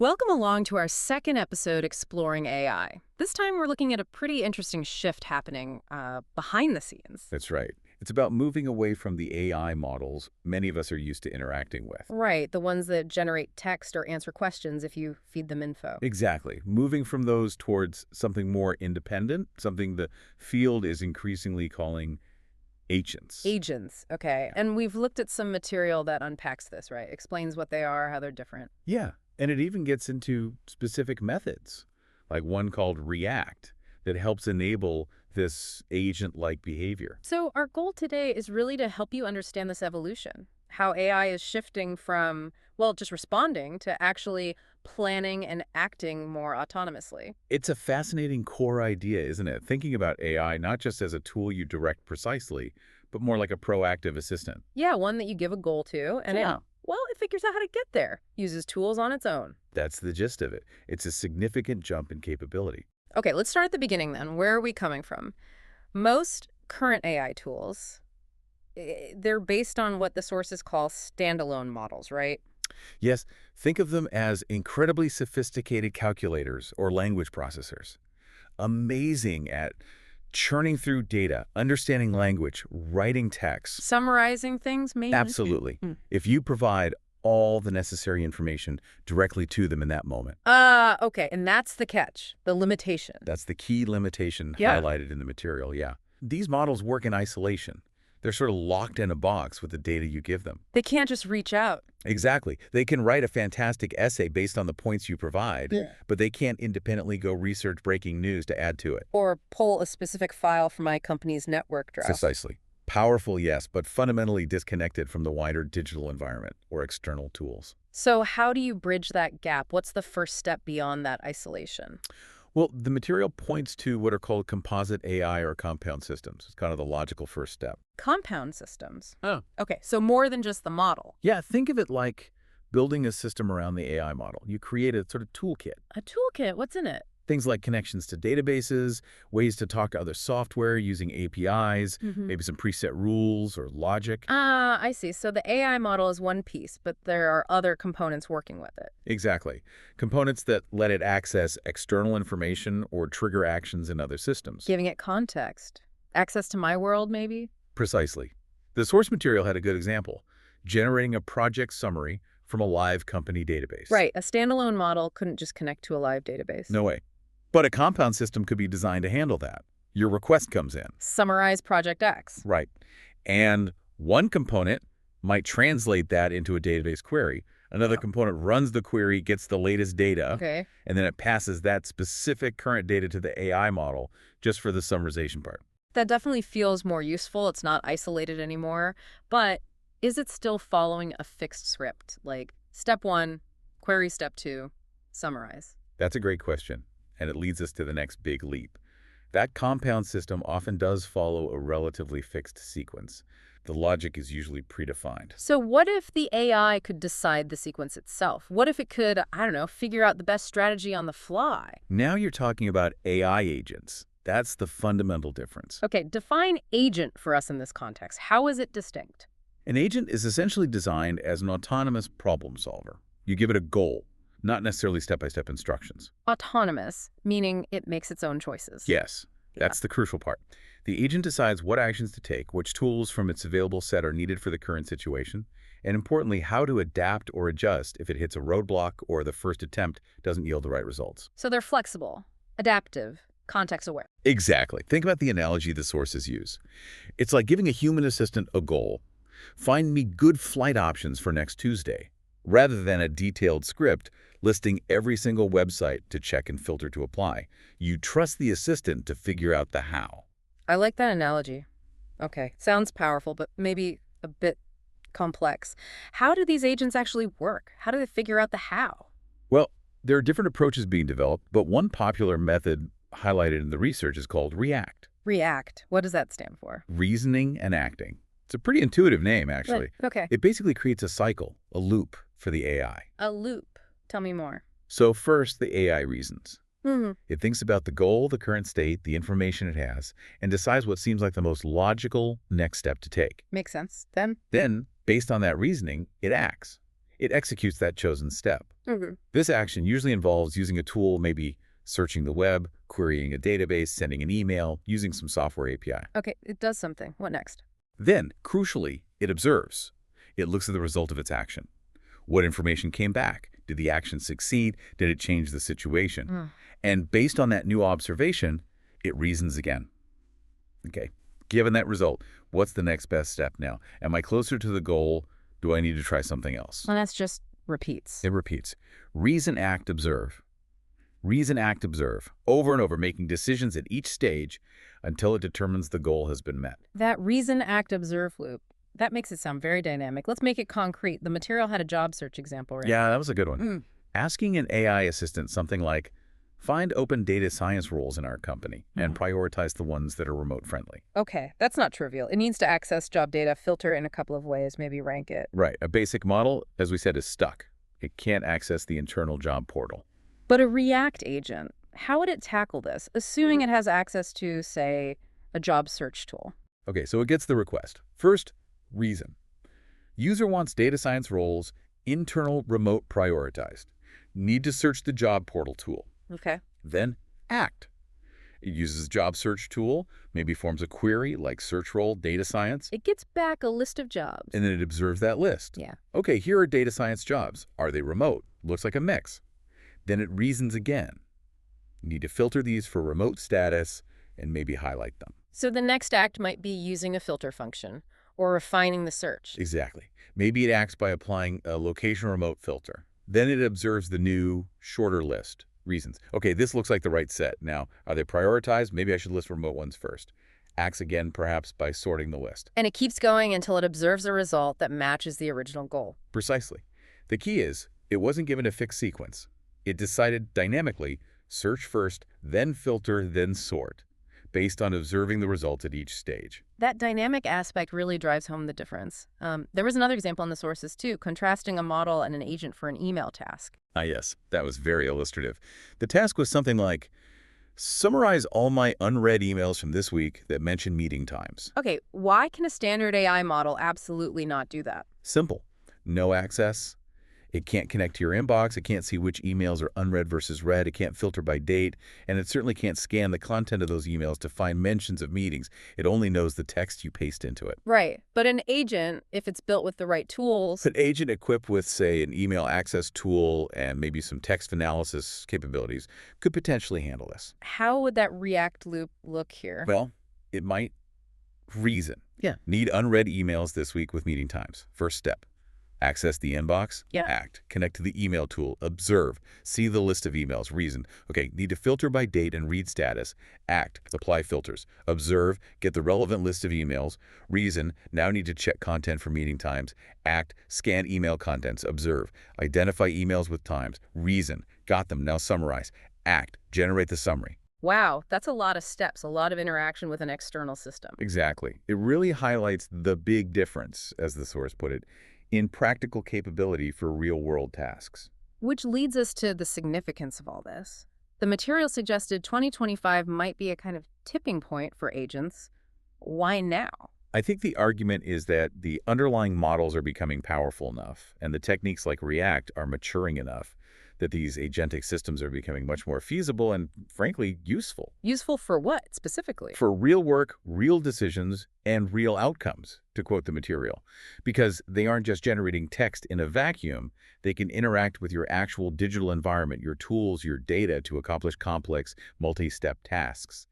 Welcome along to our second episode exploring AI. This time we're looking at a pretty interesting shift happening behind the scenes. That's right. It's about moving away from the AI models many of us are used to interacting with. Right, the ones that generate text or answer questions if you feed them info. Exactly. Moving from those towards something more independent, something the field is increasingly calling agents. Agents, okay. And we've looked at some material that unpacks this, right? Explains what they are, how they're different. Yeah, and it even gets into specific methods, like one called React, that helps enable this agent-like behavior. So our goal today is really to help you understand this evolution, how AI is shifting from, well, just responding to actually planning and acting more autonomously. It's a fascinating core idea, isn't it? Thinking about AI not just as a tool you direct precisely, but more like a proactive assistant. Yeah, one that you give a goal to, and Yeah. it figures out how to get there, uses tools on its own. That's the gist of it. It's a significant jump in capability. Okay, let's start at the beginning then. Where are we coming from? Most current AI tools, they're based on what the sources call standalone models, right? Yes, think of them as incredibly sophisticated calculators or language processors. Amazing at churning through data, understanding language, writing text. Summarizing things, maybe? Absolutely. If you provide all the necessary information directly to them in that moment. Okay, and that's the catch, the limitation. That's the key limitation Yeah. highlighted in the material, yeah. These models work in isolation. They're sort of locked in a box with the data you give them. They can't just reach out. Exactly. They can write a fantastic essay based on the points you provide, Yeah. but they can't independently go research breaking news to add to it. Or pull a specific file from my company's network drive. Precisely. Powerful, yes, but fundamentally disconnected from the wider digital environment or external tools. So how do you bridge that gap? What's the first step beyond that isolation? Well, the material points to what are called composite AI or compound systems. It's kind of the logical first step. Compound systems. Oh. Okay, so more than just the model. Yeah, think of it like building a system around the AI model. You create a sort of toolkit. A toolkit, what's in it? Things like connections to databases, ways to talk to other software using APIs, maybe some preset rules or logic. I see. So the AI model is one piece, but there are other components working with it. Exactly. Components that let it access external information or trigger actions in other systems. Giving it context. Access to my world, maybe? Precisely. The source material had a good example, generating a project summary from a live company database. Right. A standalone model couldn't just connect to a live database. No way. But a compound system could be designed to handle that. Your request comes in. Summarize Project X. Right. And one component might translate that into a database query. Another component runs the query, gets the latest data, Okay. and then it passes that specific current data to the AI model just for the summarization part. That definitely feels more useful. It's not isolated anymore. But is it still following a fixed script? Like step 1, query step 2, summarize. That's a great question, and it leads us to the next big leap. That compound system often does follow a relatively fixed sequence. The logic is usually predefined. So what if the AI could decide the sequence itself? What if it could, I don't know, figure out the best strategy on the fly? Now you're talking about AI agents. That's the fundamental difference. Okay, define agent for us in this context. How is it distinct? An agent is essentially designed as an autonomous problem solver. You give it a goal, not necessarily step-by-step instructions. Autonomous, meaning it makes its own choices. Yes, that's the crucial part. The agent decides what actions to take, which tools from its available set are needed for the current situation, and importantly, how to adapt or adjust if it hits a roadblock or the first attempt doesn't yield the right results. So they're flexible, adaptive, context-aware. Exactly. Think about the analogy the sources use. It's like giving a human assistant a goal. Find me good flight options for next Tuesday, rather than a detailed script listing every single website to check and filter to apply. You trust the assistant to figure out the how. I like that analogy. Okay, sounds powerful, but maybe a bit complex. How do these agents actually work? How do they figure out the how? Well, there are different approaches being developed, but one popular method highlighted in the research is called React. React. What does that stand for? Reasoning and acting. It's a pretty intuitive name, actually. Okay. It basically creates a cycle, a loop for the AI. A loop. Tell me more. So first, the AI reasons. Mm-hmm. It thinks about the goal, the current state, the information it has, and decides what seems like the most logical next step to take. Makes sense. Then? Then, based on that reasoning, it acts. It executes that chosen step. Hmm. This action usually involves using a tool, maybe searching the web, querying a database, sending an email, using some software API. Okay, it does something. What next? Then, crucially, it observes. It looks at the result of its action. What information came back? Did the action succeed? Did it change the situation? Mm. And based on that new observation, it reasons again. Okay, given that result, what's the next best step now? Am I closer to the goal? Do I need to try something else? And that's just repeats. It repeats. Reason, act, observe. Reason, act, observe. Over and over, making decisions at each stage until it determines the goal has been met. That reason, act, observe loop, that makes it sound very dynamic. Let's make it concrete. The material had a job search example, right? Yeah, that was a good one. Mm. Asking an AI assistant something like, find open data science roles in our company and prioritize the ones that are remote friendly. Okay, that's not trivial. It needs to access job data, filter in a couple of ways, maybe rank it. Right. A basic model, as we said, is stuck. It can't access the internal job portal. But a React agent, how would it tackle this, assuming it has access to, say, a job search tool? Okay, so it gets the request. First, reason. User wants data science roles, internal remote prioritized. Need to search the job portal tool. Okay. Then, act. It uses a job search tool, maybe forms a query like search role, data science, It gets back a list of jobs. and then it observes that list. Yeah. Okay, here are data science jobs. Are they remote? Looks like a mix. Then it reasons again. Need to filter these for remote status and maybe highlight them. So the next act might be using a filter function or refining the search. Exactly. Maybe it acts by applying a location remote filter. Then it observes the new, shorter list. Reasons. Okay, this looks like the right set. Now, are they prioritized? Maybe I should list remote ones first. Acts again, perhaps, by sorting the list. And it keeps going until it observes a result that matches the original goal. Precisely. The key is, it wasn't given a fixed sequence. It decided dynamically, search first, then filter, then sort, based on observing the results at each stage. That dynamic aspect really drives home the difference. There was another example in the sources, too, contrasting a model and an agent for an email task. Ah, yes, that was very illustrative. The task was something like, summarize all my unread emails from this week that mention meeting times. Okay, why can a standard AI model absolutely not do that? Simple. No access. It can't connect to your inbox. It can't see which emails are unread versus read. It can't filter by date. And it certainly can't scan the content of those emails to find mentions of meetings. It only knows the text you paste into it. Right. But an agent, if it's built with the right tools, An agent equipped with, say, an email access tool and maybe some text analysis capabilities could potentially handle this. how would that React loop look here? Well, it might reason. Yeah. Need unread emails this week with meeting times. First step. Access the inbox. Yeah. Act. Connect to the email tool. Observe. See the list of emails. Reason. Okay, need to filter by date and read status. Act. Apply filters. Observe. Get the relevant list of emails. Reason. Now need to check content for meeting times. Act. Scan email contents. Observe. Identify emails with times. Reason. Got them. Now summarize. Act. Generate the summary. Wow, that's a lot of steps, a lot of interaction with an external system. Exactly. It really highlights the big difference, as the source put it, in practical capability for real-world tasks. Which leads us to the significance of all this. The material suggested 2025 might be a kind of tipping point for agents. Why now? I think the argument is that the underlying models are becoming powerful enough, and the techniques like React are maturing enough that these agentic systems are becoming much more feasible and, frankly, useful. Useful for what, specifically? For real work, real decisions, and real outcomes, to quote the material. Because they aren't just generating text in a vacuum, they can interact with your actual digital environment, your tools, your data to accomplish complex, multi-step tasks.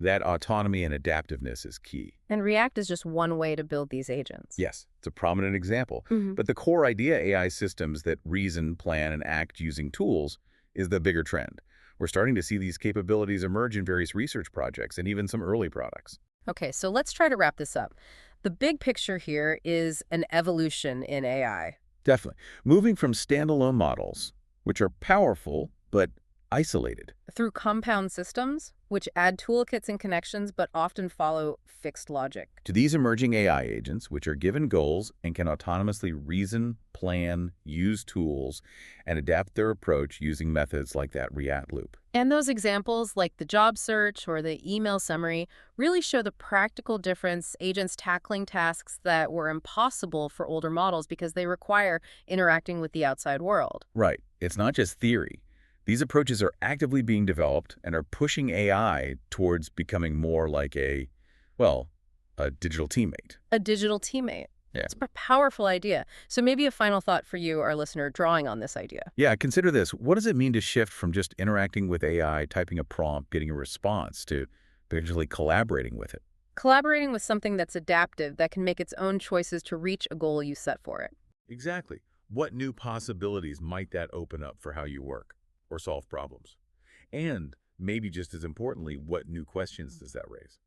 That autonomy and adaptiveness is key. And React is just one way to build these agents. Yes, it's a prominent example. Mhm. But the core idea, AI systems that reason, plan, and act using tools, is the bigger trend. We're starting to see these capabilities emerge in various research projects and even some early products. Okay, so let's try to wrap this up. The big picture here is an evolution in AI. Definitely. Moving from standalone models, which are powerful but isolated. Through compound systems, which add toolkits and connections but often follow fixed logic. To these emerging AI agents, which are given goals and can autonomously reason, plan, use tools, and adapt their approach using methods like that REACT loop. And those examples, like the job search or the email summary, really show the practical difference agents tackling tasks that were impossible for older models because they require interacting with the outside world. Right. It's not just theory. These approaches are actively being developed and are pushing AI towards becoming more like well, a digital teammate. A digital teammate. Yeah. It's a powerful idea. So maybe a final thought for you, our listener, drawing on this idea. Yeah, consider this. What does it mean to shift from just interacting with AI, typing a prompt, getting a response, to actually collaborating with it? Collaborating with something that's adaptive, that can make its own choices to reach a goal you set for it. Exactly. What new possibilities might that open up for how you work or solve problems? And maybe just as importantly, what new questions does that raise?